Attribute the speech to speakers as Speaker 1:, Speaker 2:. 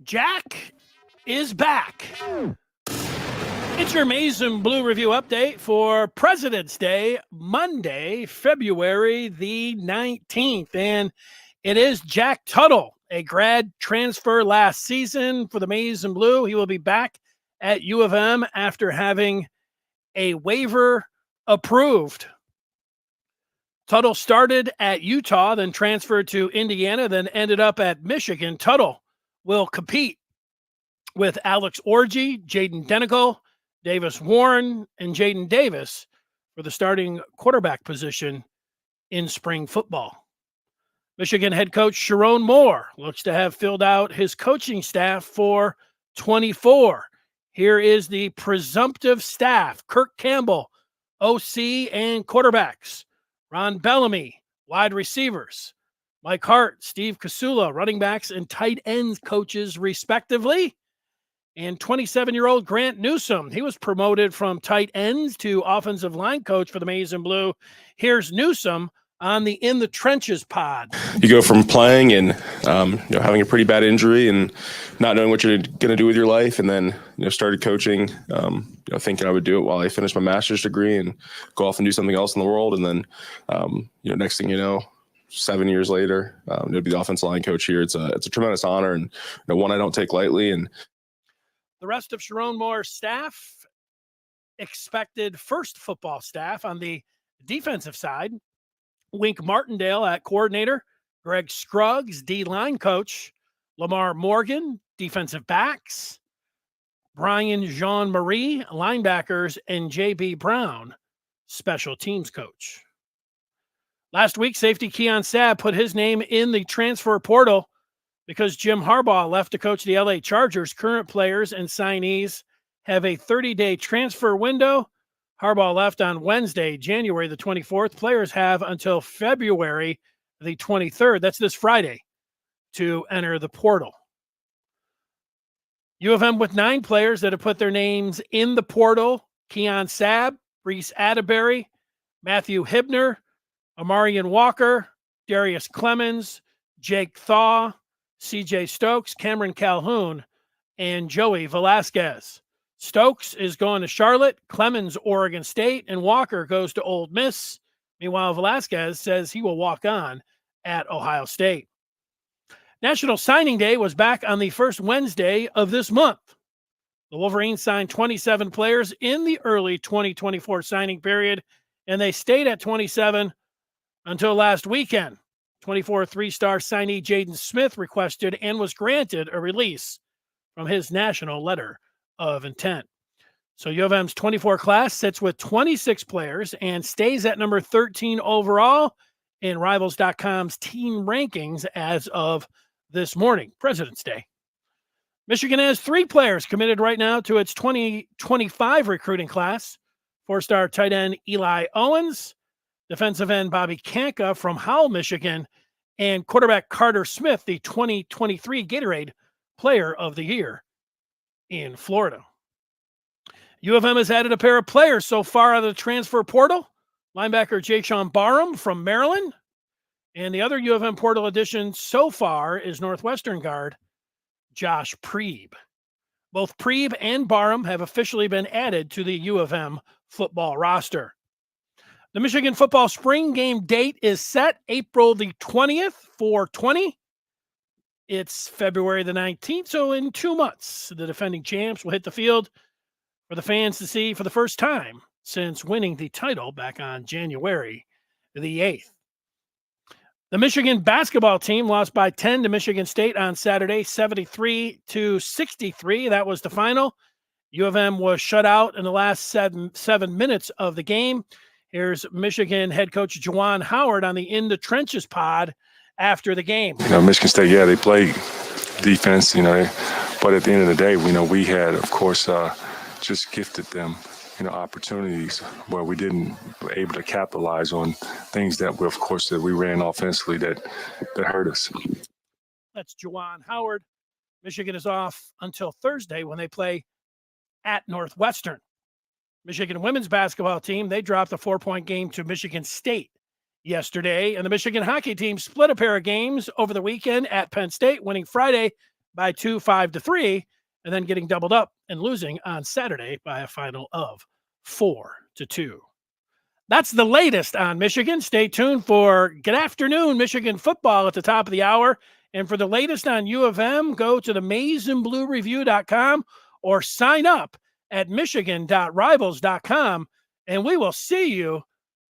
Speaker 1: Jack is back. It's your Maize and Blue review update for President's Day, Monday, February the 19th. And it is Jack Tuttle, a grad transfer last season for the Maize and Blue. He will be back at U of M after having a waiver approved. Tuttle started at Utah, then transferred to Indiana, then ended up at Michigan. Tuttle will compete with Alex Orji, Jaden Denigal, Davis Warren, and Jaden Davis for the starting quarterback position in spring football. Michigan head coach Sharon Moore looks to have filled out his coaching staff for 24. Here is the presumptive staff: Kirk Campbell, OC and quarterbacks; Ron Bellamy, wide receivers; Mike Hart, Steve Kasula, running backs and tight ends coaches respectively; and 27-year-old Grant Newsome. He was promoted from tight ends to offensive line coach for the Maize and Blue. Here's Newsome on the In the Trenches pod.
Speaker 2: You go from playing and having a pretty bad injury and not knowing what you're going to do with your life, and then started coaching, thinking I would do it while I finished my master's degree and go off and do something else in the world. And then, next thing you know, 7 years later, to be the offensive line coach here. It's a tremendous honor, and one I don't take lightly. And
Speaker 1: the rest of Sharon Moore's staff expected first football staff on the defensive side: Wink Martindale at coordinator, Greg Scruggs, D-line coach, Lamar Morgan, defensive backs, Brian Jean-Marie, linebackers, and J.B. Brown, special teams coach. Last week, safety Keon Sabb put his name in the transfer portal because Jim Harbaugh left to coach the LA Chargers. Current players and signees have a 30-day transfer window. Harbaugh left on Wednesday, January the 24th. Players have until February the 23rd, that's this Friday, to enter the portal. U of M with 9 players that have put their names in the portal: Keon Sabb, Reese Atterbury, Matthew Hibner, Amarian Walker, Darius Clemens, Jake Thaw, CJ Stokes, Cameron Calhoun, and Joey Velasquez. Stokes is going to Charlotte, Clemens, Oregon State, and Walker goes to Ole Miss. Meanwhile, Velasquez says he will walk on at Ohio State. National Signing Day was back on the first Wednesday of this month. The Wolverines signed 27 players in the early 2024 signing period, and they stayed at 27 until last weekend. 24 three-star signee Jaden Smith requested and was granted a release from his national letter of intent. So U of M's 24 class sits with 26 players and stays at number 13 overall in Rivals.com's team rankings as of this morning, President's Day. Michigan has 3 players committed right now to its 2025 recruiting class: 4-star tight end Eli Owens, defensive end Bobby Kanka from Howell, Michigan, and quarterback Carter Smith, the 2023 Gatorade Player of the Year in Florida. U of M has added a pair of players so far out of the transfer portal: linebacker Jayshon Barham from Maryland, and the other U of M portal addition so far is Northwestern guard Josh Preeb. Both Preeb and Barham have officially been added to the U of M football roster. The Michigan football spring game date is set April the 20th, 4/20. It's February the 19th, so in 2 months, the defending champs will hit the field for the fans to see for the first time since winning the title back on January the 8th. The Michigan basketball team lost by 10 to Michigan State on Saturday, 73-63. That was the final. U of M was shut out in the last seven minutes of the game. Here's Michigan head coach Juwan Howard on the In the Trenches pod after the game.
Speaker 3: Michigan State, they played defense, but at the end of the day, we had, of course, just gifted them, opportunities where we didn't able to capitalize on things that we ran offensively that hurt us.
Speaker 1: That's Juwan Howard. Michigan is off until Thursday when they play at Northwestern. Michigan women's basketball team, they dropped a 4-point game to Michigan State yesterday, and the Michigan hockey team split a pair of games over the weekend at Penn State, winning Friday by 2, 5-3, and then getting doubled up and losing on Saturday by a final of 4-2. That's the latest on Michigan. Stay tuned for Good Afternoon Michigan football at the top of the hour. And for the latest on U of M, go to the MaizeandBlueReview.com or sign up at Michigan.Rivals.com. And we will see you